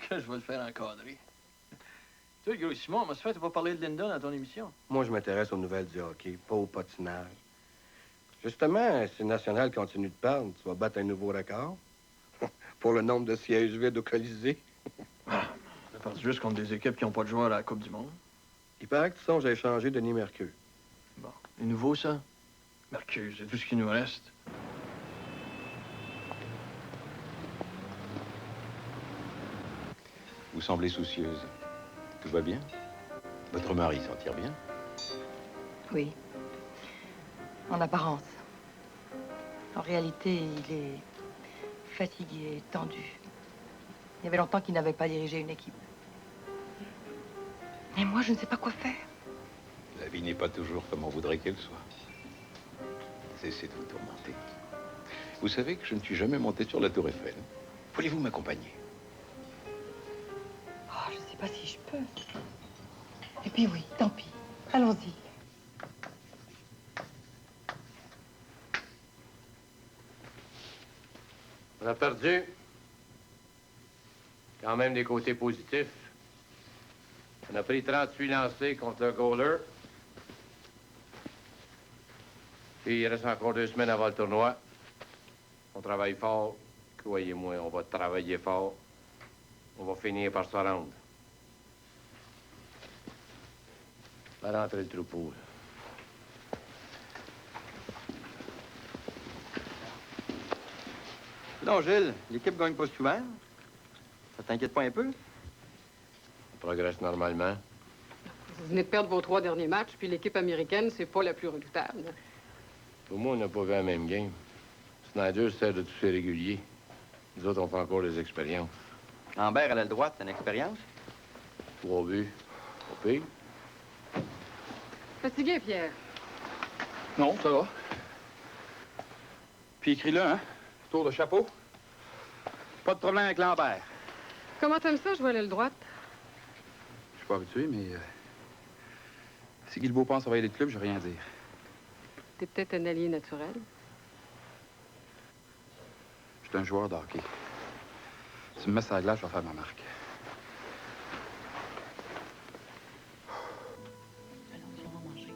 que je vais le faire encadrer. Toi, le gros Simon, comment ça fait que t'as pas parlé de Linda dans ton émission? Moi, je m'intéresse aux nouvelles du hockey, pas au patinage. Justement, si National continue de perdre, tu vas battre un nouveau record pour le nombre de sièges vides au Colisée. Ah, on a perdu juste contre des équipes qui n'ont pas de joueurs à la Coupe du Monde. Il paraît que tu songes à échanger Denis Mercure. Bon, c'est nouveau, ça? Mercure, c'est tout ce qui nous reste. Vous semblez soucieuse. Tout va bien? Votre mari s'en tire bien? Oui. En apparence. En réalité, il est fatigué, tendu. Il y avait longtemps qu'il n'avait pas dirigé une équipe. Et moi, je ne sais pas quoi faire. La vie n'est pas toujours comme on voudrait qu'elle soit. Cessez de vous tourmenter. Vous savez que je ne suis jamais monté sur la Tour Eiffel. Voulez-vous m'accompagner? Oh, je ne sais pas si je peux. Et puis oui, tant pis. Allons-y. On a perdu. Quand même des côtés positifs. On a pris 38 lancés contre le goaler. Puis il reste encore 2 semaines avant le tournoi. On travaille fort. Croyez-moi, on va travailler fort. On va finir par se rendre. Va rentrer le troupeau. Non, Gilles, l'équipe gagne pas souvent. Ça t'inquiète pas un peu? On progresse normalement. Vous venez de perdre vos 3 derniers matchs, puis l'équipe américaine, c'est pas la plus redoutable. Pour moi, on n'a pas vu la même game. Snyder sert de tous ses réguliers. Nous autres, on fait encore des expériences. Lambert à l'aile droite, c'est une expérience? 3 buts. Pas pire. Fatigué, Pierre? Non, ça va. Puis écris-le, hein? Tour de chapeau. Pas de problème avec Lambert. Comment t'aimes ça, jouer à l'aile droite? Je suis pas habitué, mais... si Guilbeault pense envahir les clubs, j'ai rien à dire. T'es peut-être un allié naturel. Je suis un joueur de hockey. Si tu me mets sur la glace, je vais faire ma marque. Allons-y, on va manger.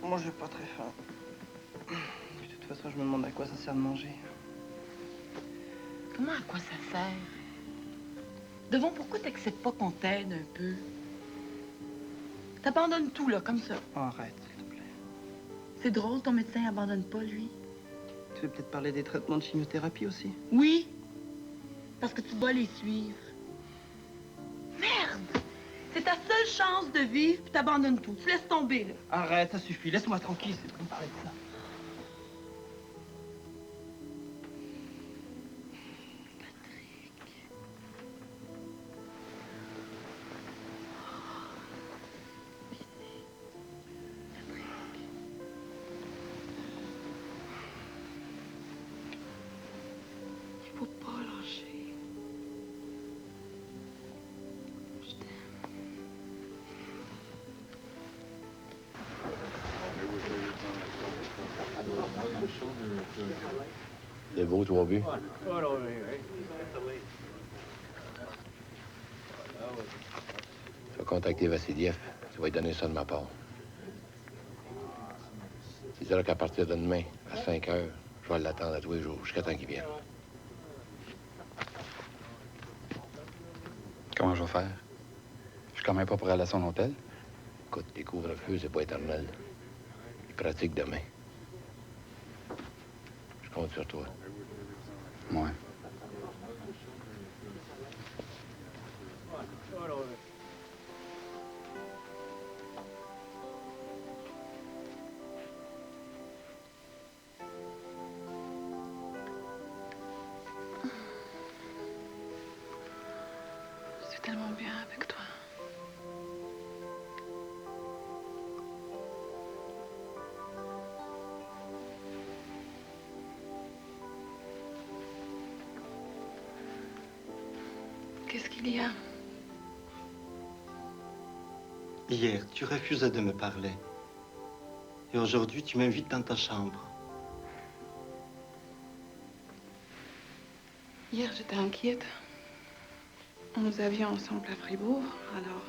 Moi, j'ai pas très faim. De toute façon, je me demande à quoi ça sert de manger. Comment, à quoi ça sert? Devant, pourquoi t'acceptes pas qu'on t'aide un peu? T'abandonnes tout, là, comme ça. Oh, arrête, s'il te plaît. C'est drôle, ton médecin abandonne pas, lui. Tu veux peut-être parler des traitements de chimiothérapie aussi? Oui, parce que tu dois les suivre. Merde! C'est ta seule chance de vivre, puis t'abandonnes tout. Tu laisses tomber, là. Arrête, ça suffit. Laisse-moi tranquille, c'est pour me parler de ça. Il faut pas lâcher. Je t'aime. C'est beau, 3 buts. Tu vas contacter Vassiliev. Tu vas lui donner ça de ma part. Il dira qu'à partir de demain, à 5 heures, je vais l'attendre à tous les jours, jusqu'à temps qu'il vienne. Comment je vais faire? Je suis quand même pas pour aller à son hôtel. Écoute, les couvre-feux, c'est pas éternel. Il pratique demain. Je compte sur toi. Ouais. C'est tellement bien avec toi. Qu'est-ce qu'il y a? Hier, tu refusais de me parler. Et aujourd'hui, tu m'invites dans ta chambre. Hier, j'étais inquiète. Nous avions ensemble à Fribourg, alors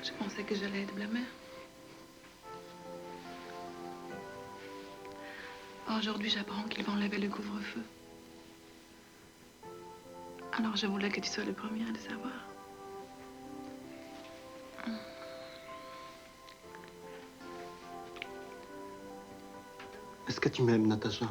je pensais que j'allais être blâmée. Aujourd'hui, j'apprends qu'ils vont lever le couvre-feu. Alors je voulais que tu sois le premier à le savoir. Est-ce que tu m'aimes, Natacha?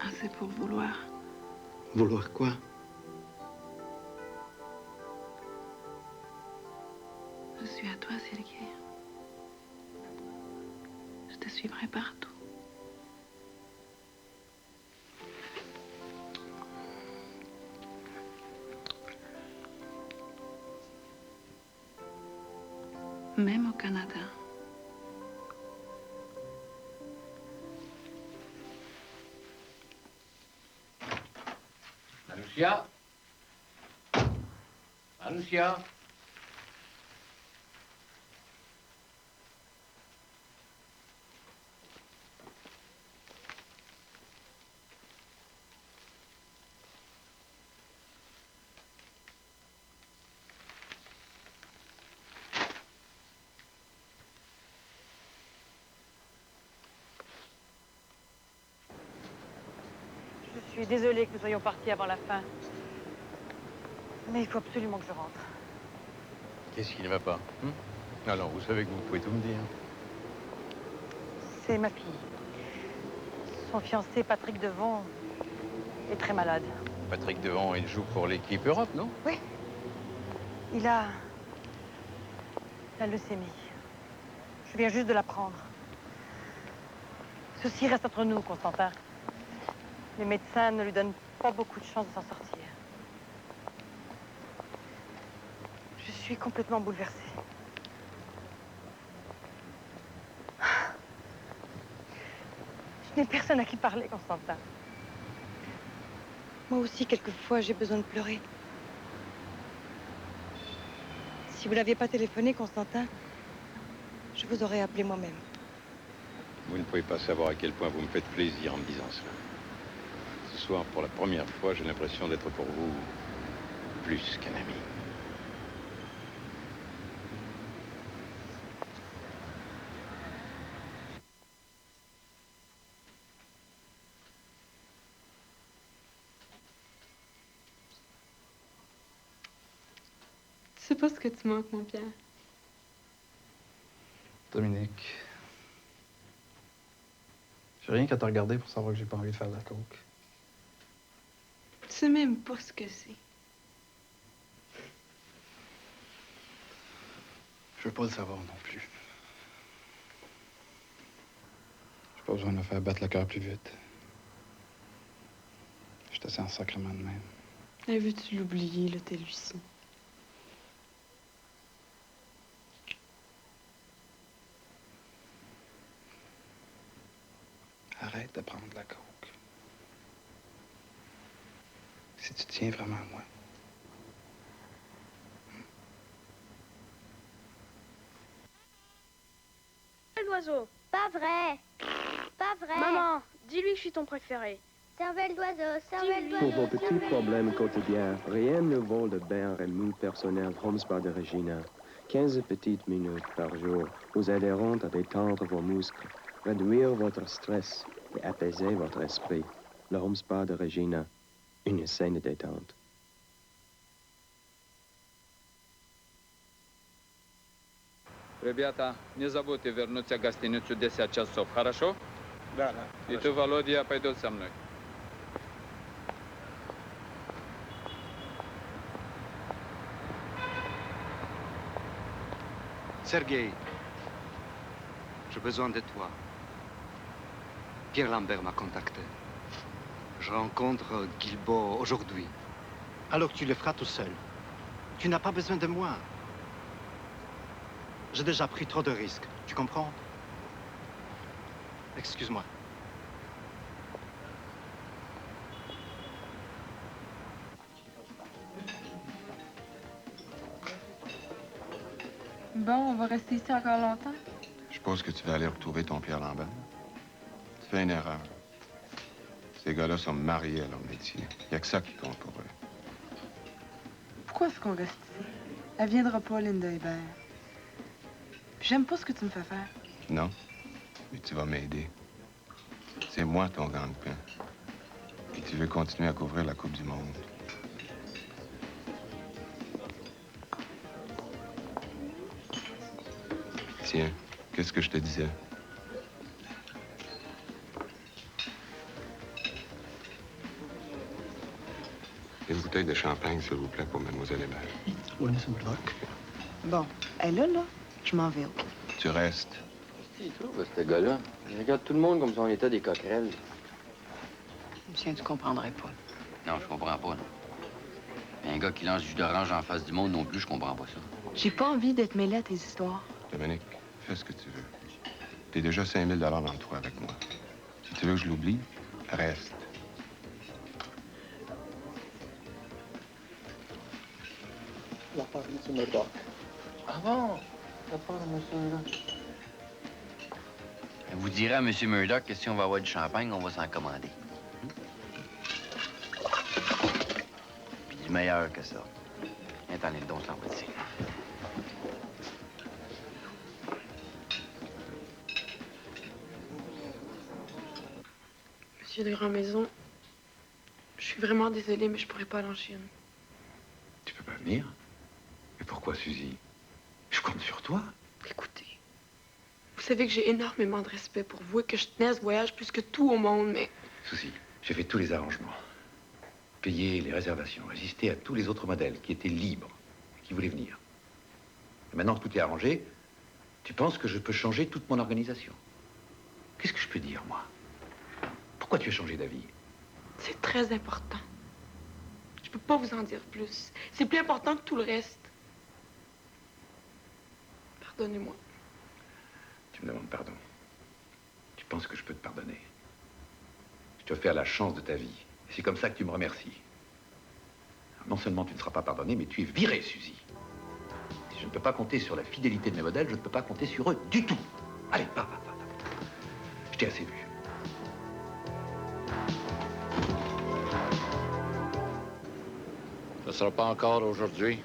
Assez pour vouloir. Vouloir quoi? Je suis à toi, Sergei. Je te suivrai partout. Même au Canada. Manusia? Manusia? Je suis désolée que nous soyons partis avant la fin. Mais il faut absolument que je rentre. Qu'est-ce qui ne va pas? Alors, vous savez que vous pouvez tout me dire. C'est ma fille. Son fiancé, Patrick Devon, est très malade. Patrick Devon, il joue pour l'équipe Europe, non? Oui. Il a la leucémie. Je viens juste de l'apprendre. Ceci reste entre nous, Constantin. Les médecins ne lui donnent pas beaucoup de chance de s'en sortir. Je suis complètement bouleversée. Je n'ai personne à qui parler, Constantin. Moi aussi, quelquefois, j'ai besoin de pleurer. Si vous n'aviez pas téléphoné, Constantin, je vous aurais appelé moi-même. Vous ne pouvez pas savoir à quel point vous me faites plaisir en me disant cela. Ce soir, pour la première fois, j'ai l'impression d'être pour vous plus qu'un ami. Je sais pas ce que tu manques, mon Pierre. Dominique. J'ai rien qu'à te regarder pour savoir que j'ai pas envie de faire de la coke. Tu sais même pas ce que c'est. Je veux pas le savoir non plus. J'ai pas besoin de me faire battre le cœur plus vite. Je te sens sacrément de même. Et veux-tu l'oublier, là, t'es Lucie? Arrête de prendre de la coke. Si tu tiens vraiment à moi. L'oiseau. Pas vrai. Pas vrai. Maman, dis-lui que je suis ton préféré. Cervelle d'oiseau, cervelle Dis-lui. d'oiseau. Pour vos petits problèmes quotidiens, rien ne vaut le bain Remue personnel Homespa de Regina. 15 petites minutes par jour vous aideront à détendre vos muscles, réduire votre stress et apaiser votre esprit. Le Homespa de Regina, une saine détente. Ребята, не забудьте вернуться в гостиницу 10 часов, хорошо? Да, да. И ты, Володя, пойдут со мной. Sergei, j'ai besoin de toi. Pierre Lambert m'a contacté. Je rencontre Guilbault aujourd'hui. Alors tu le feras tout seul. Tu n'as pas besoin de moi. J'ai déjà pris trop de risques, tu comprends? Excuse-moi. Bon, on va rester ici encore longtemps? Je suppose que tu vas aller retrouver ton Pierre Lambert. Tu fais une erreur. Ces gars-là sont mariés à leur métier. Il n'y a que ça qui compte pour eux. Pourquoi est-ce qu'on reste ici? Elle viendra pas, Linda Hébert. Puis j'aime pas ce que tu me fais faire. Non, mais tu vas m'aider. C'est moi ton gagne-pain. Et tu veux continuer à couvrir la Coupe du Monde. Tiens, qu'est-ce que je te disais? Une bouteille de champagne, s'il vous plaît, pour Mademoiselle Hébert. Oui, Monsieur Murdoch. Bon, elle est là. Je m'en vais, OK? Tu restes. Il trouve, ce gars-là. Il regarde tout le monde comme si on était des coquerelles. Lucien, tu comprendrais pas. Non, je comprends pas, non. Mais un gars qui lance du jus d'orange en face du monde non plus, je comprends pas ça. J'ai pas envie d'être mêlée à tes histoires. Dominique, fais ce que tu veux. T'es déjà 5 000 dans le trou avec moi. Si tu veux que je l'oublie, reste. La part de M. Murdoch. Ah bon? La part de M. Murdoch. Vous direz à M. Murdoch que si on va avoir du champagne, on va s'en commander. Puis du meilleur que ça. Attendez, le don, je l'envoie ici. Monsieur de Grand-Maison, je suis vraiment désolée, mais je pourrais pas aller en Chine. Tu peux pas venir? Mais pourquoi, Suzy? Je compte sur toi. Écoutez, vous savez que j'ai énormément de respect pour vous et que je tenais à ce voyage plus que tout au monde, mais... Suzy, j'ai fait tous les arrangements. Payé les réservations, résisté à tous les autres modèles qui étaient libres, qui voulaient venir. Et maintenant que tout est arrangé, tu penses que je peux changer toute mon organisation? Qu'est-ce que je peux dire, moi? Pourquoi tu as changé d'avis? C'est très important. Je peux pas vous en dire plus. C'est plus important que tout le reste. Pardonnez-moi. Tu me demandes pardon. Tu penses que je peux te pardonner? Je te fais à la chance de ta vie. Et c'est comme ça que tu me remercies. Non seulement tu ne seras pas pardonné, mais tu es viré, Suzy. Si je ne peux pas compter sur la fidélité de mes modèles, je ne peux pas compter sur eux du tout. Allez, va. Je t'ai assez vu. Ce sera pas encore aujourd'hui.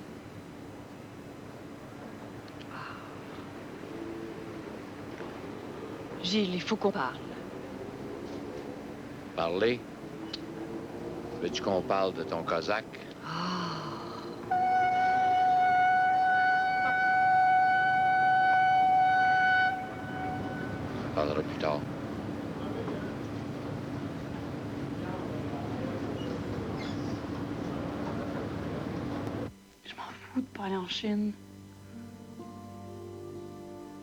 Gilles, il faut qu'on parle. Parler? Veux-tu qu'on parle de ton Cosaque? On parlera plus tard. Je m'en fous de pas aller en Chine.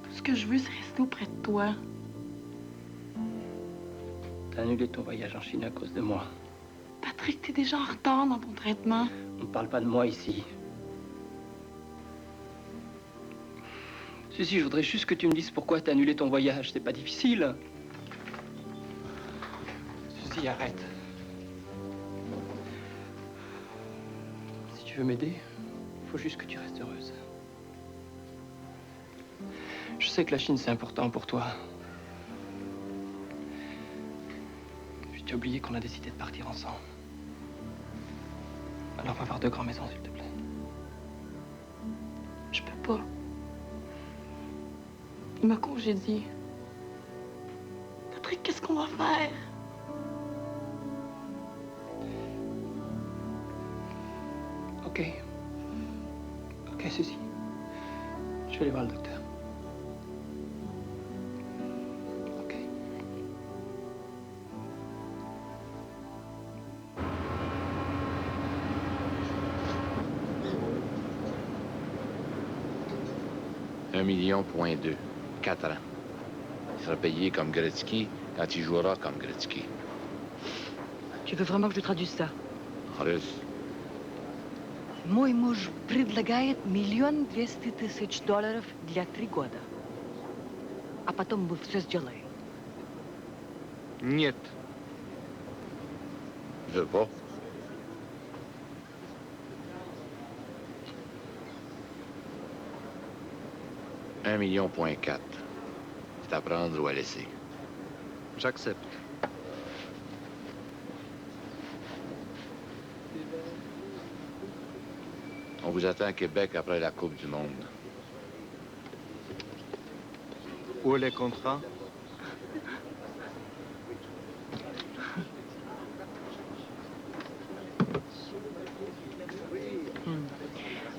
Tout ce que je veux, c'est rester auprès de toi. T'as annulé ton voyage en Chine à cause de moi. Patrick, t'es déjà en retard dans ton traitement. On ne parle pas de moi ici. Suzy, je voudrais juste que tu me dises pourquoi t'as annulé ton voyage. C'est pas difficile. Suzy, arrête. Si tu veux m'aider, il faut juste que tu restes heureuse. Je sais que la Chine, c'est important pour toi. J'ai oublié qu'on a décidé de partir ensemble. Alors, va voir de Grand-Maison, s'il te plaît. Je peux pas. Il m'a congédié. Patrick, qu'est-ce qu'on va faire? OK. OK, Suzy. Je vais aller voir le docteur. OK. $1,2 million, 4 ans. Il sera payé comme Gretzky quand il jouera comme Gretzky. Tu veux vraiment que je traduise ça? En russe. Мой муж предлагает $1 200 000 для 3 года. А потом мы все сделаем. Нет. Je veux pas. 1,4 million. C'est à prendre ou à laisser. J'accepte. On vous attend à Québec après la Coupe du Monde. Où est les contrats?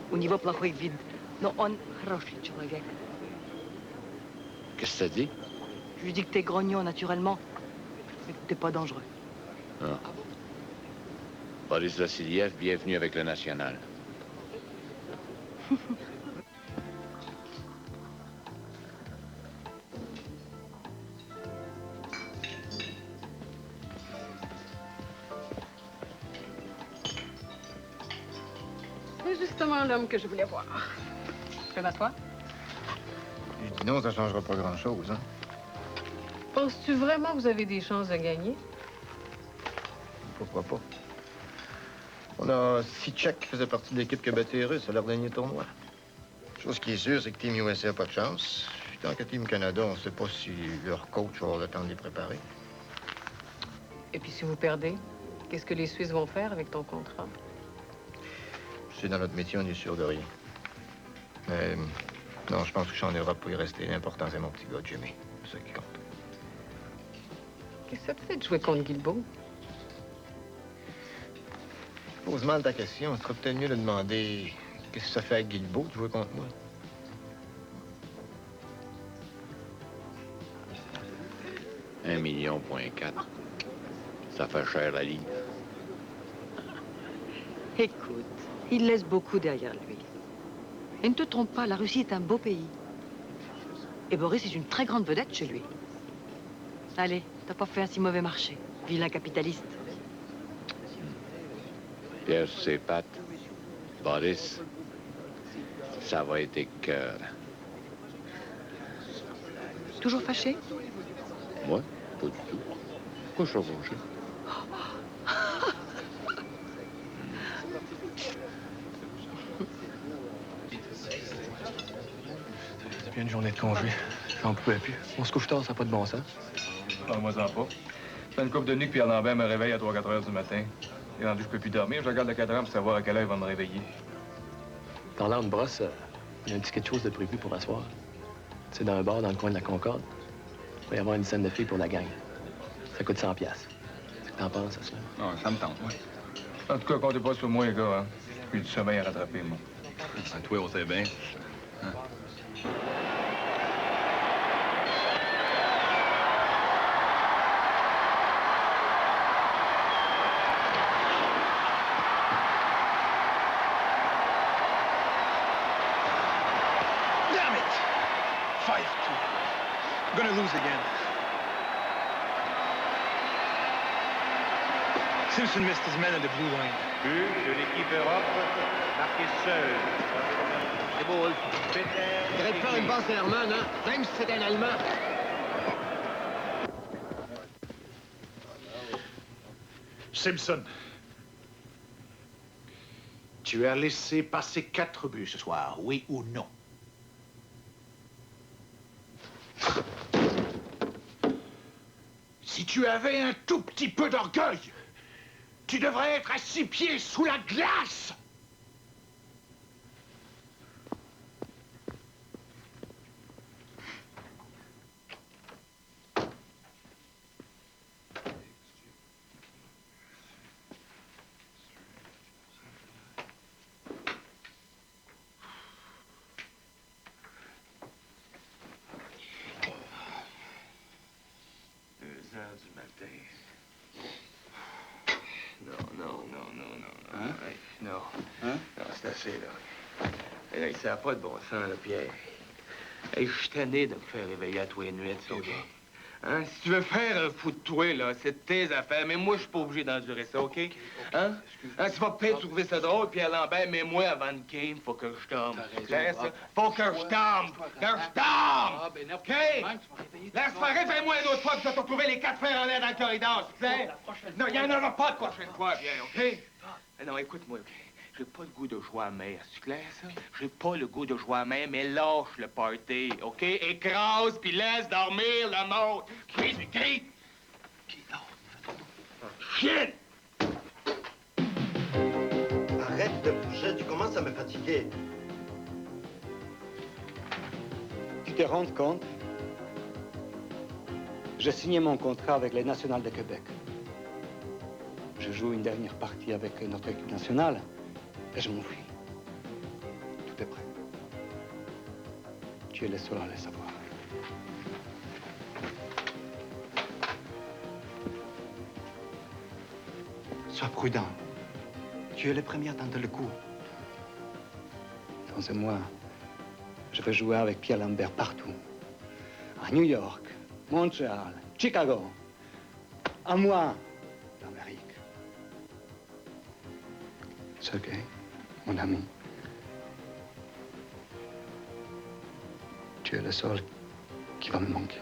У него плохой вид, но он хороший человек. Qu'est-ce que t'as dit? Je lui dis que t'es grognon naturellement, mais que t'es pas dangereux. Ah. Boris Vassiliev, bienvenue avec le National. C'est justement l'homme que je voulais voir. Je peux m'asseoir? Je dis non, ça changera pas grand-chose, hein? Penses-tu vraiment que vous avez des chances de gagner? Pourquoi pas? On a 6 Tchèques qui faisaient partie de l'équipe qui a battu les Russes à leur dernier tournoi. Chose qui est sûre, c'est que Team USA n'a pas de chance. Puis tant que Team Canada, on ne sait pas si leur coach va avoir le temps de les préparer. Et puis si vous perdez, qu'est-ce que les Suisses vont faire avec ton contrat? C'est dans notre métier, on est sûr de rien. Mais non, je pense que je suis en Europe pour y rester. L'important, c'est mon petit gars, Jimmy. C'est ça qui compte. Qu'est-ce que ça te fait de jouer contre Guilbeault? Pose mal ta question. Ce serait peut-être mieux de demander qu'est-ce que ça fait à Guilbeault de jouer contre moi. $1,4 million. Ça fait cher la ligne. Écoute, il laisse beaucoup derrière lui. Et ne te trompe pas, la Russie est un beau pays. Et Boris est une très grande vedette chez lui. Allez, t'as pas fait un si mauvais marché, vilain capitaliste. Pierre sur ses pattes. Boris, ça va être cœur. Toujours fâché? Moi? Pas du tout. Pourquoi je suis fâché? C'est bien une journée de congé. J'en pouvais plus. On se couche tard, ça n'a pas de bon sens. Parle-moi-en pas. C'est une couple de nuit que Pierre Lambert me réveille à 3-4 heures du matin. Et rendu, je peux plus dormir. Je regarde le cadran pour savoir à quelle heure il va me réveiller. Parlant de brosse, il y a un petit quelque chose de prévu pour asseoir. C'est dans un bar dans le coin de la Concorde. Il va y avoir une scène de filles pour la gang. Ça coûte 100$. Qu'est-ce que t'en penses, ça? Non, ça me tente, oui. En tout cas, comptez pas sur moi, les gars, hein. J'ai du sommeil à rattraper, moi. À toi, on sait bien. Hein? Damn it! 5-2. I'm gonna lose again. Simpson missed his man at the blue line. But de l'équipe Europe, marqué seul. C'est beau, Wolf. Il aurait pu faire une passe à Herman, hein? Même si c'était un Allemand. Simpson, tu as laissé passer 4 buts ce soir, oui ou non? Si tu avais un tout petit peu d'orgueil, tu devrais être à 6 pieds sous la glace! Du matin. Non. Hein? Hey, non. Hein? Non, c'est assez, là. Hey, ça n'a pas de bon sens, là, Pierre. Hey, je suis tanné de me faire réveiller à toi les nuits, OK? Hein? Si tu veux faire un fou de toi, là, c'est tes affaires, mais moi, je suis pas obligé d'endurer ça, OK? Hein? Hein, tu vas peut-être trouver ça drôle, Pierre Lambert, mais moi, avant le game, faut que je tombe. Laisse ça. Faut que je tombe! Que je tombe! OK? Laisse-moi, réveille-moi une autre fois, puis tu vas te retrouver les 4 frères en l'air dans le corridor, s'il te plaît. Non, il n'y en aura pas de prochaine fois, Pierre, OK? Non, écoute-moi, OK? J'ai pas le goût de jouer à mer, c'est clair, ça? J'ai pas le goût de jouer à mer, mais lâche le party, OK? Écrase, puis laisse dormir le monde! Crie! Chienne! Arrête de bouger, tu commences à me fatiguer. Tu te rends compte? J'ai signé mon contrat avec les Nationales de Québec. Je joue une dernière partie avec notre équipe nationale et je m'enfuis. Tout est prêt. Tu es le seul à le savoir. Sois prudent. Tu es le premier à tenter le coup. Dans un mois, je vais jouer avec Pierre Lambert partout. À New York, Montréal, Chicago. À moi, l'Amérique. Sergei, mon ami. Tu es le seul qui va me manquer.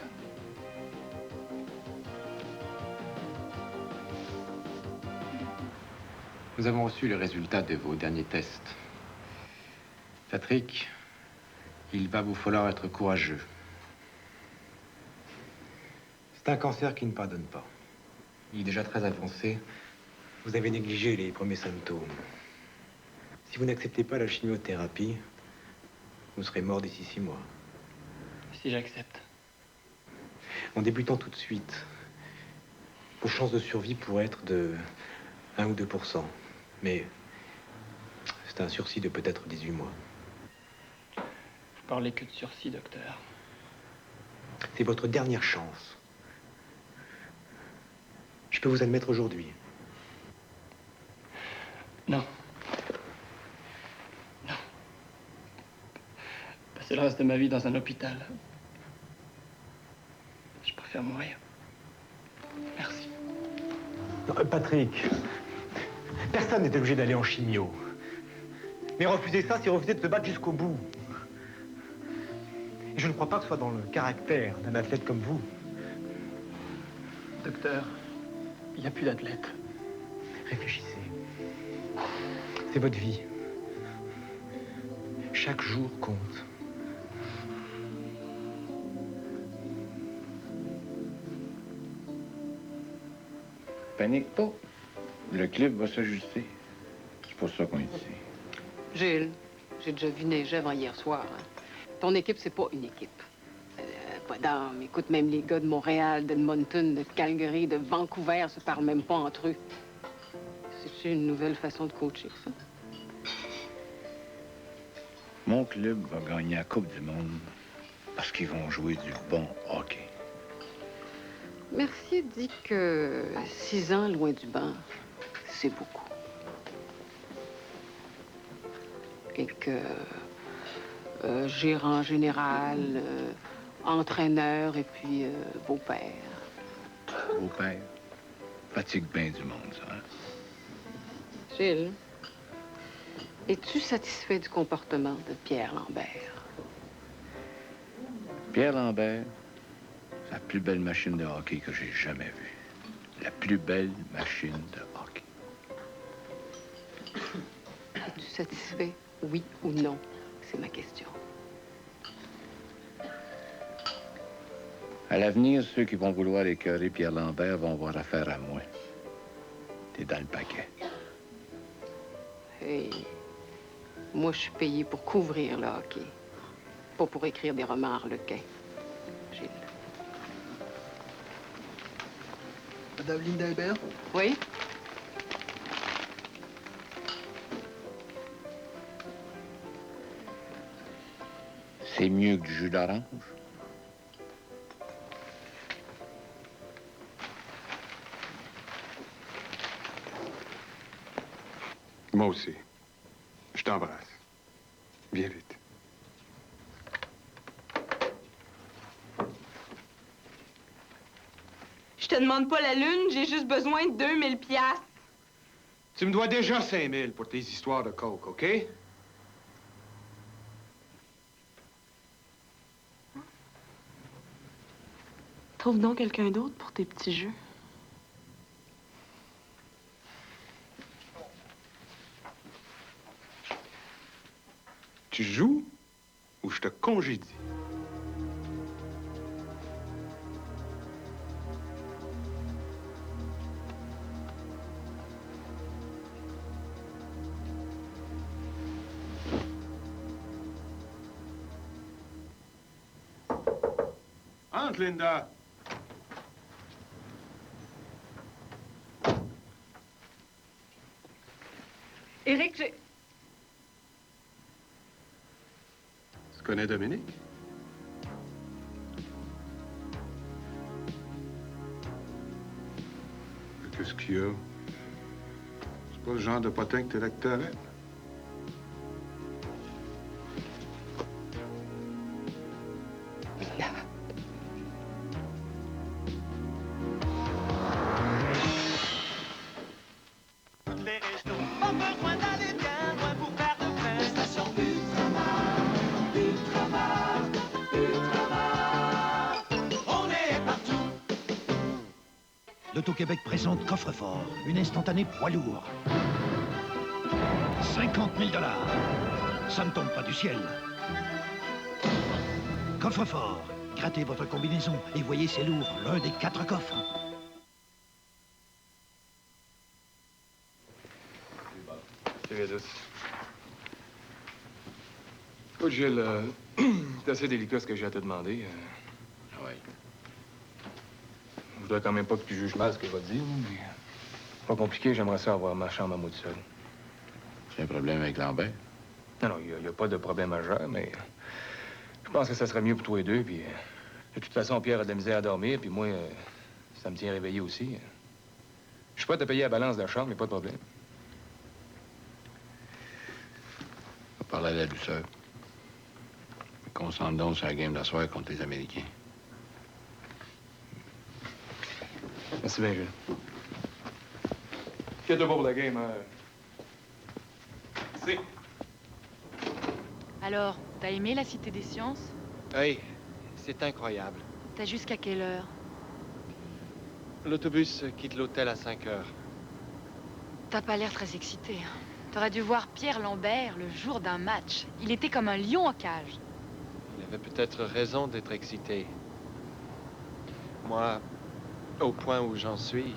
Nous avons reçu les résultats de vos derniers tests. Patrick, il va vous falloir être courageux. C'est un cancer qui ne pardonne pas. Il est déjà très avancé. Vous avez négligé les premiers symptômes. Si vous n'acceptez pas la chimiothérapie, vous serez mort d'ici 6 mois. Si j'accepte. En débutant tout de suite, vos chances de survie pourraient être de 1 ou 2%. Mais c'est un sursis de peut-être 18 mois. Je parlais que de sursis, docteur. C'est votre dernière chance. Je peux vous admettre aujourd'hui. Non. Non. Passer le reste de ma vie dans un hôpital. Je préfère mourir. Merci. Non, Patrick, personne n'est obligé d'aller en chimio. Mais refuser ça, c'est refuser de se battre jusqu'au bout. Et je ne crois pas que ce soit dans le caractère d'un athlète comme vous. Docteur, il n'y a plus d'athlète. Réfléchissez. C'est votre vie. Chaque jour compte. Panique pas. Le club va s'ajuster. C'est pour ça qu'on est ici. Gilles, j'ai déjà vu neiger avant hier soir. Hein. Ton équipe, c'est pas une équipe. Pas d'âme. Écoute, même les gars de Montréal, d'Edmonton, de Calgary, de Vancouver se parlent même pas entre eux. C'est une nouvelle façon de coacher, ça? Mon club va gagner la Coupe du Monde parce qu'ils vont jouer du bon hockey. Mercier dit que 6 ans loin du banc, c'est beaucoup. Et que gérant général, entraîneur et puis beau-père. Beau-père, fatigue bien du monde, ça, hein? Gilles, es-tu satisfait du comportement de Pierre Lambert? Pierre Lambert, c'est la plus belle machine de hockey que j'ai jamais vue. La plus belle machine de hockey. Es-tu satisfait, oui ou non? C'est ma question. À l'avenir, ceux qui vont vouloir écœurer Pierre Lambert vont avoir affaire à moi. T'es dans le paquet. Hey, moi, je suis payée pour couvrir le hockey, pas pour écrire des romans harlequins. Gilles. Madame Linda Hébert? Oui? C'est mieux que du jus d'orange. Moi aussi. Je t'embrasse. Viens vite. Je te demande pas la lune, j'ai juste besoin de 2000 piastres. Tu me dois déjà 5000 pour tes histoires de coke, OK? Trouve donc quelqu'un d'autre pour tes petits jeux. Tu joues ou je te congédie? Entre, Linda. Éric, j'ai... Tu connais Dominique? Qu'est-ce qu'il y a? C'est pas le genre de potin que t'électerais. L'Auto-Québec présente Coffre-Fort, une instantanée poids lourd. 50 000 $. Ça ne tombe pas du ciel. Coffre-Fort, grattez votre combinaison et voyez c'est lourd, l'un des 4 coffres. Salut, tous. Écoute, Gilles, c'est assez délicat ce que j'ai à te demander. Oui. Je voudrais quand même pas que tu juges mal ce que je vais te dire, mais... Pas compliqué, j'aimerais ça avoir ma chambre à moi tout seul. J'ai un problème avec Lambert? Non, il n'y a pas de problème majeur, mais... Je pense que ça serait mieux pour toi et deux, puis... De toute façon, Pierre a de la misère à dormir, puis moi, ça me tient réveillé aussi. Je suis prêt à te payer la balance de la chambre, mais pas de problème. On va parler à la douceur. Concentre donc sur la game d'asseoir contre les Américains. Merci bien, Gilles. Inquiète-toi pas pour la game, hein. C'est... Alors, t'as aimé la Cité des Sciences? Oui, c'est incroyable. T'as jusqu'à quelle heure? L'autobus quitte l'hôtel à 5 heures. T'as pas l'air très excité. T'aurais dû voir Pierre Lambert le jour d'un match. Il était comme un lion en cage. Il avait peut-être raison d'être excité. Moi, au point où j'en suis...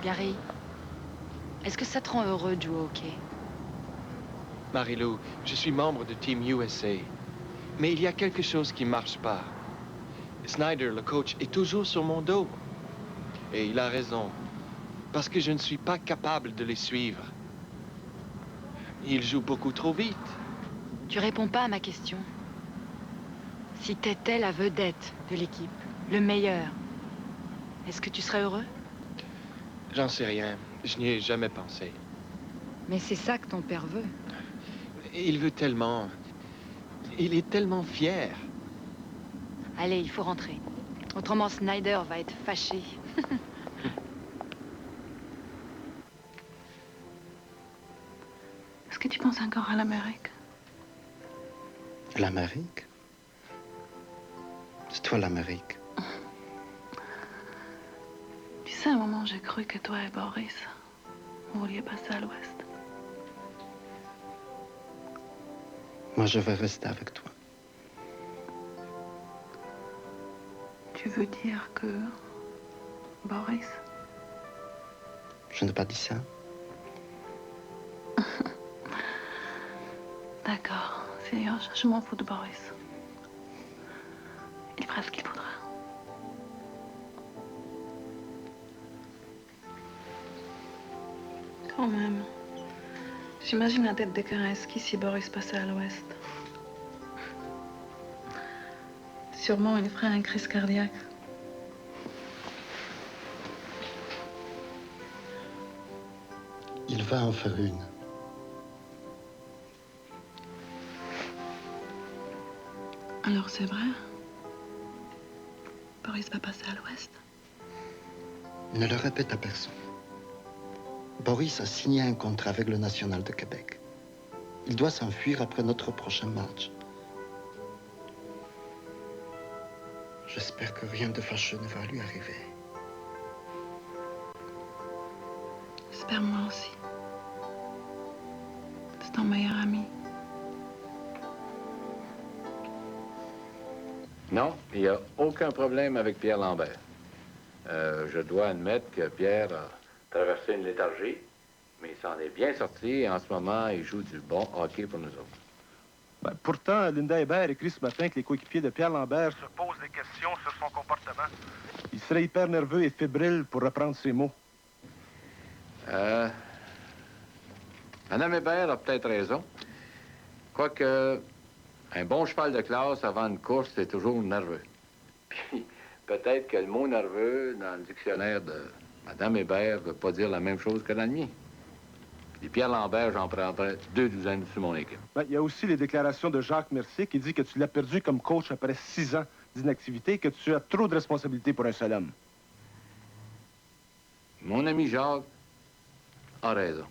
Gary, est-ce que ça te rend heureux de jouer au hockey? Marie-Lou, je suis membre de Team USA. Mais il y a quelque chose qui marche pas. Snyder, le coach, est toujours sur mon dos. Et il a raison. Parce que je ne suis pas capable de les suivre. Ils jouent beaucoup trop vite. Tu réponds pas à ma question. Si t'étais la vedette de l'équipe, le meilleur, est-ce que tu serais heureux? J'en sais rien. Je n'y ai jamais pensé. Mais c'est ça que ton père veut. Il veut tellement... Il est tellement fier. Allez, il faut rentrer. Autrement, Snyder va être fâché. Est-ce que tu penses encore à l'Amérique? L'Amérique? C'est toi l'Amérique. Tu sais, à un moment, j'ai cru que toi et Boris, vous vouliez passer à l'Ouest. Moi, je vais rester avec toi. Tu veux dire que... Boris? Je n'ai pas dit ça. D'accord. Sérieux, je m'en fous de Boris. Il fera ce qu'il faudra. Quand même. J'imagine la tête de Kerensky si Boris passait à l'Ouest. Sûrement, il ferait une crise cardiaque. Il va en faire une. Alors c'est vrai? Boris va passer à l'Ouest? Ne le répète à personne. Boris a signé un contrat avec le National de Québec. Il doit s'enfuir après notre prochain match. J'espère que rien de fâcheux ne va lui arriver. J'espère moi aussi. C'est ton meilleur ami. Non, il n'y a aucun problème avec Pierre Lambert. Je dois admettre que Pierre a traversé une léthargie, mais il s'en est bien sorti et en ce moment, il joue du bon hockey pour nous autres. Ben, pourtant, Linda Hébert écrit ce matin que les coéquipiers de Pierre Lambert se posent des questions sur son comportement. Il serait hyper nerveux et fébrile pour reprendre ses mots. Madame Hébert a peut-être raison. Quoique, un bon cheval de classe avant une course, c'est toujours nerveux. Puis, peut-être que le mot nerveux, dans le dictionnaire de Madame Hébert, ne veut pas dire la même chose que dans le mien. Et Pierre Lambert, j'en prendrais 2 douzaines sur mon équipe. Ben, il y a aussi les déclarations de Jacques Mercier qui dit que tu l'as perdu comme coach après 6 ans d'inactivité et que tu as trop de responsabilités pour un seul homme. Mon ami Jacques a raison.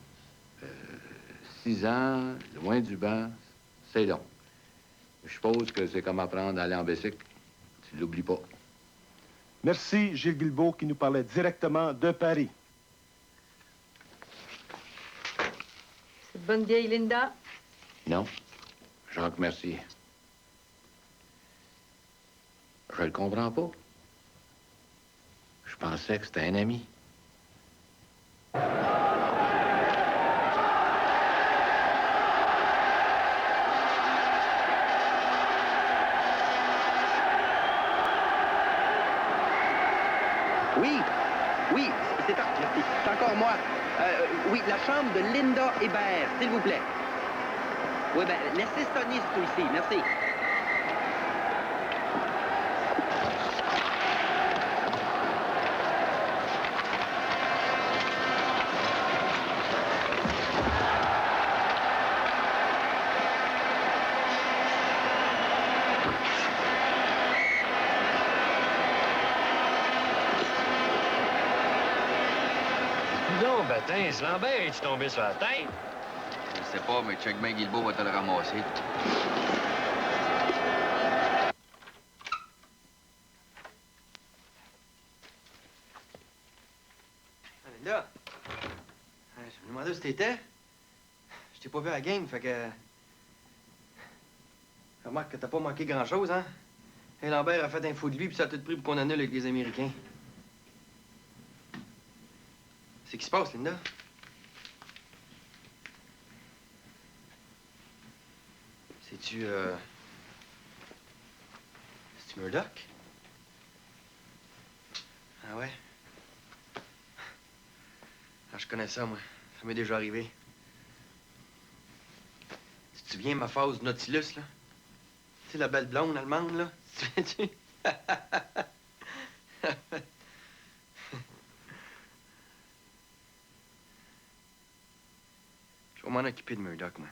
6 ans, loin du banc, c'est long. Je suppose que c'est comme apprendre à aller en bicycle. Tu l'oublies pas. Merci, Gilles Guilbeault, qui nous parlait directement de Paris. Cette bonne vieille Linda? Non. Jacques Mercier. Je le comprends pas. Je pensais que c'était un ami. Oui, c'est encore moi. Oui, la chambre de Linda Hébert, s'il vous plaît. Oui, ben, laissez sonner ce coup-ci, merci. Non, Batin, Lambert, es-tu tombé sur la tête? Je sais pas, mais Chuck Ben Guilbeault va te le ramasser. Linda, je me demandais où t'étais. Je t'ai pas vu à la game, fait que... Remarque que t'as pas manqué grand-chose, hein? Et Lambert a fait un fou de lui, puis ça a tout pris pour qu'on annule avec les Américains. C'est qui se passe, Linda? C'est-tu, C'est-tu Murdoch? Ah ouais? Ah, je connais ça, moi. Ça m'est déjà arrivé. Tu te souviens ma phase du Nautilus, là? Tu sais, la belle blonde allemande, là? Tu te souviens-tu? Je vais m'en occuper de Murdoch, moi.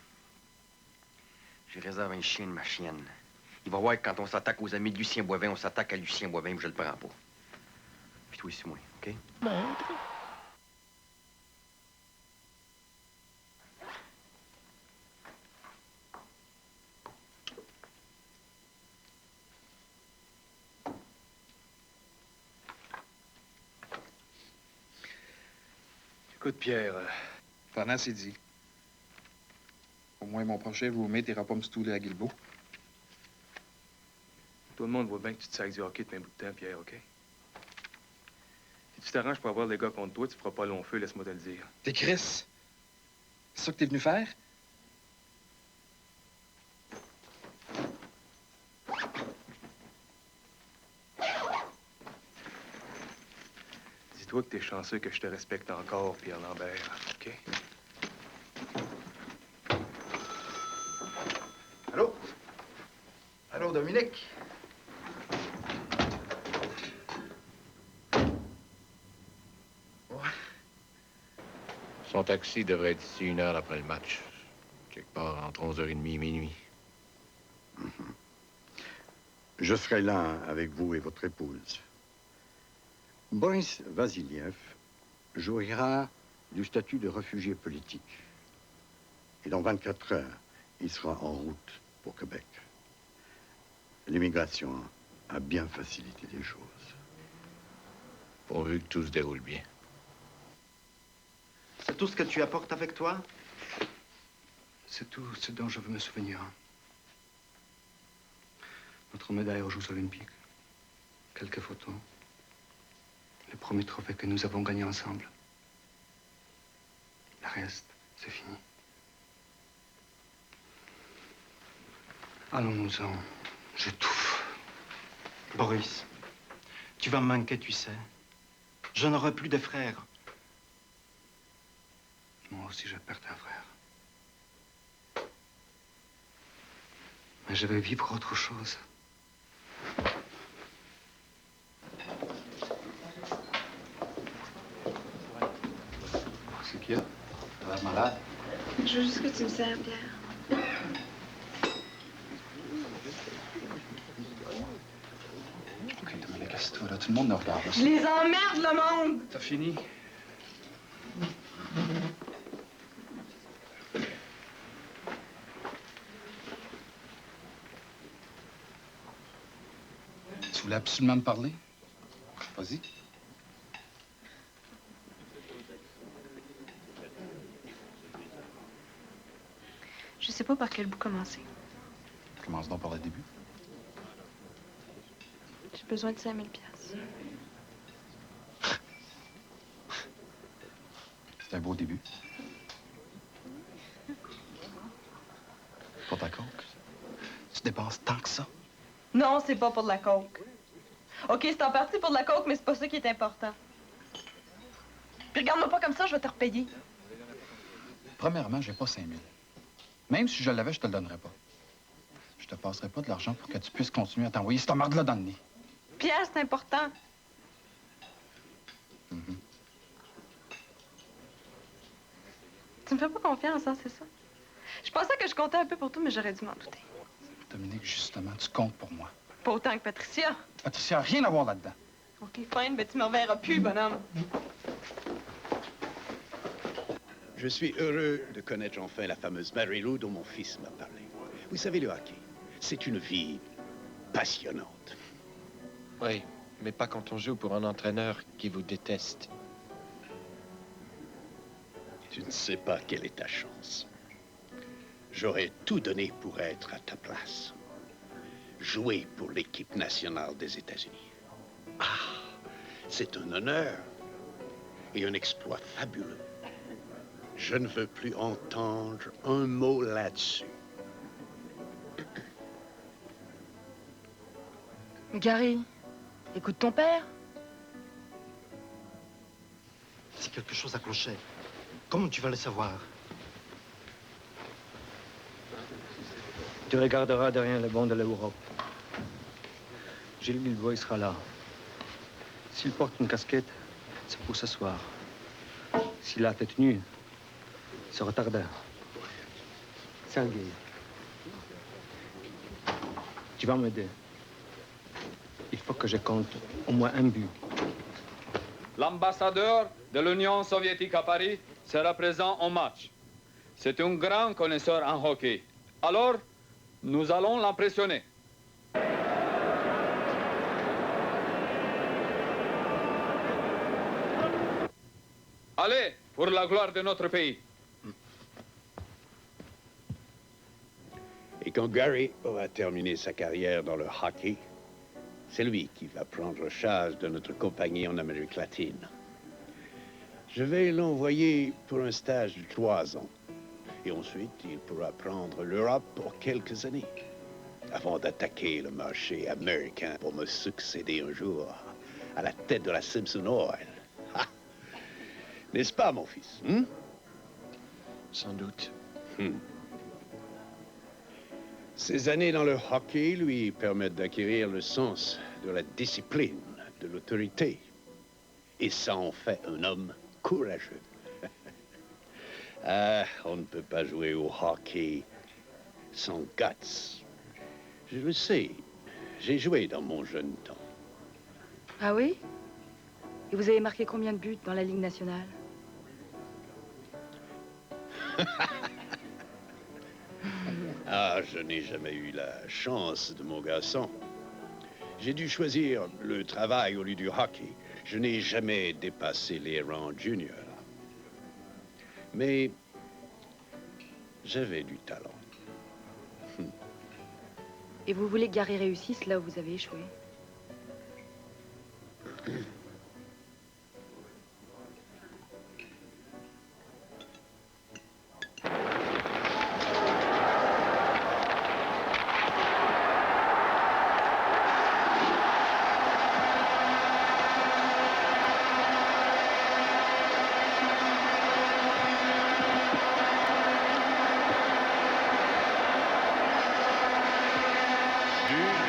J'ai réservé un chien de ma chienne. Il va voir que quand on s'attaque aux amis de Lucien Boivin, on s'attaque à Lucien Boivin, mais je le prends pas. Puis toi aussi, moi, OK? Écoute, Pierre, pendant c'est dit. Au moins, mon prochain roommate n'ira pas me stouler à Guilbeault. Tout le monde voit bien que tu te sers du hockey depuis un bout de temps, Pierre, OK? Si tu t'arranges pour avoir les gars contre toi, tu feras pas long feu, laisse-moi te le dire. T'es Chris? C'est ça que t'es venu faire? Dis-toi que t'es chanceux que je te respecte encore, Pierre Lambert, OK? Allô? Allô, Dominique? Son taxi devrait être ici 1 heure après le match. Quelque part entre 11h30 et minuit. Je serai là avec vous et votre épouse. Boris Vasiliev jouira du statut de réfugié politique. Et dans 24 heures, il sera en route pour Québec. L'immigration a bien facilité les choses. Pourvu que tout se déroule bien. C'est tout ce que tu apportes avec toi? C'est tout ce dont je veux me souvenir. Notre médaille aux Jeux Olympiques. Quelques photos. Le premier trophée que nous avons gagné ensemble. Le reste, c'est fini. Allons-nous-en. J'étouffe. Boris, tu vas me manquer, tu sais. Je n'aurai plus de frères. Moi aussi, je perds un frère. Mais je vais vivre autre chose. C'est qu'il y a? T'as l'air malade? Je veux juste que tu me sers, Pierre. OK, mais casse-toi, là. Tout le monde nous regarde. Je les emmerde, le monde! T'as fini? Tu voulais absolument me parler? Vas-y. Je sais pas par quel bout commencer. Commence donc par le début. J'ai besoin de 5000 piastres. C'est un beau début. Pour ta coke. Tu dépenses tant que ça? Non, c'est pas pour de la coke. OK, c'est en partie pour de la coke, mais c'est pas ça qui est important. Puis regarde-moi pas comme ça, je vais te repayer. Premièrement, j'ai pas 5 000. Même si je l'avais, je te le donnerais pas. Je te passerai pas de l'argent pour que tu puisses continuer à t'envoyer cette marde-là dans le nez. Pierre, c'est important. Tu me fais pas confiance, hein, c'est ça? Je pensais que je comptais un peu pour tout, mais j'aurais dû m'en douter. Dominique, justement, tu comptes pour moi. Pas autant que Patricia. Patricia, rien à voir là-dedans. OK, fine, mais tu me reverras plus, bonhomme. Je suis heureux de connaître enfin la fameuse Mary Lou dont mon fils m'a parlé. Vous savez, le hockey, c'est une vie passionnante. Oui, mais pas quand on joue pour un entraîneur qui vous déteste. Tu ne sais pas quelle est ta chance. J'aurais tout donné pour être à ta place. Jouer pour l'équipe nationale des États-Unis. Ah, c'est un honneur et un exploit fabuleux. Je ne veux plus entendre un mot là-dessus. Gary, écoute ton père. Si quelque chose a cloché, comment tu vas le savoir? Tu regarderas derrière le banc de l'Europe. Gilles Bilbois sera là. S'il porte une casquette, c'est pour ce soir. S'il a la tête nue, c'est retardé. Sergei, tu vas m'aider. Il faut que je compte au moins un but. L'ambassadeur de l'Union soviétique à Paris sera présent au match. C'est un grand connaisseur en hockey. Alors, nous allons l'impressionner. Allez, pour la gloire de notre pays. Et quand Gary aura terminé sa carrière dans le hockey, c'est lui qui va prendre charge de notre compagnie en Amérique latine. Je vais l'envoyer pour un stage de 3 ans. Et ensuite, il pourra prendre l'Europe pour quelques années, avant d'attaquer le marché américain pour me succéder un jour à la tête de la Simpson Oil. N'est-ce pas, mon fils? Sans doute. Ces années dans le hockey lui permettent d'acquérir le sens de la discipline, de l'autorité. Et ça en fait un homme courageux. Ah, on ne peut pas jouer au hockey sans guts. Je le sais. J'ai joué dans mon jeune temps. Ah oui? Et vous avez marqué combien de buts dans la Ligue nationale? Ah, je n'ai jamais eu la chance de mon garçon. J'ai dû choisir le travail au lieu du hockey. Je n'ai jamais dépassé les rangs juniors. Mais j'avais du talent. Et vous voulez que Gary réussisse là où vous avez échoué?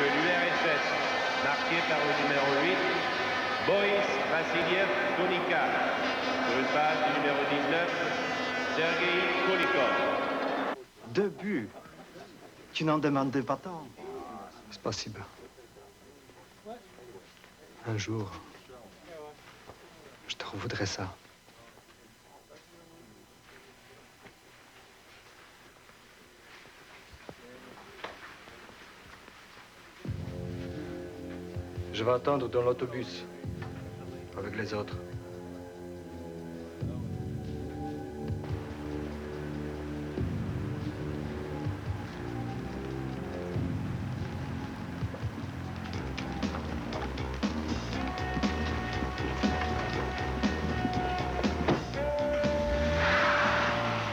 De l'URSS, marqué par le numéro 8, Boris Vassiliev Tonika. Sur une passe du numéro 19, Sergei Kolikov. 2 buts. Tu n'en demandais pas tant. C'est possible. Un jour, je te revoudrais ça. Je vais attendre dans l'autobus, avec les autres.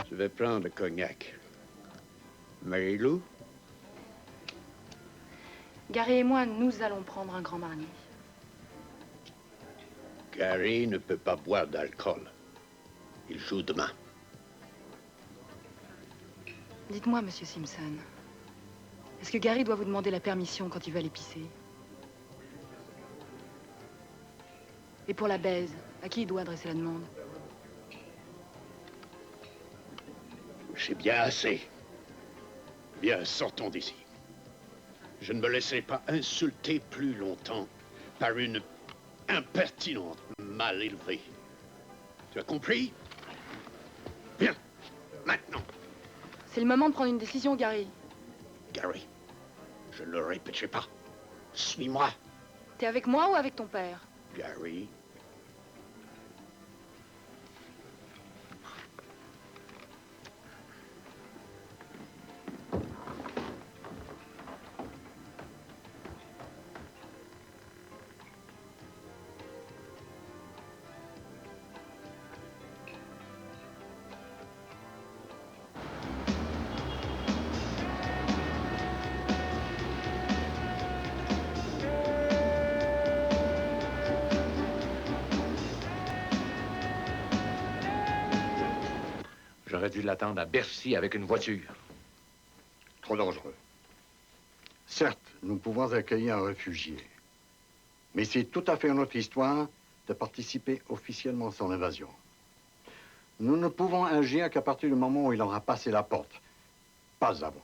Je vais prendre le cognac. Marie-Lou? Gary et moi, nous allons prendre un grand marnier. Gary ne peut pas boire d'alcool. Il joue demain. Dites-moi, monsieur Simpson, est-ce que Gary doit vous demander la permission quand il va aller pisser? Et pour la baise, à qui il doit adresser la demande? C'est bien assez. Bien, sortons d'ici. Je ne me laisserai pas insulter plus longtemps par une impertinente mal élevée. Tu as compris? Bien, maintenant. C'est le moment de prendre une décision, Gary. Gary, je ne le répéterai pas. Suis-moi, T'es avec moi ou avec ton père? Gary. J'aurais dû l'attendre à Bercy avec une voiture. Trop dangereux. Certes, nous pouvons accueillir un réfugié. Mais c'est tout à fait notre histoire de participer officiellement à son invasion. Nous ne pouvons agir qu'à partir du moment où il aura passé la porte. Pas avant.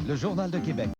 Le Journal de Québec.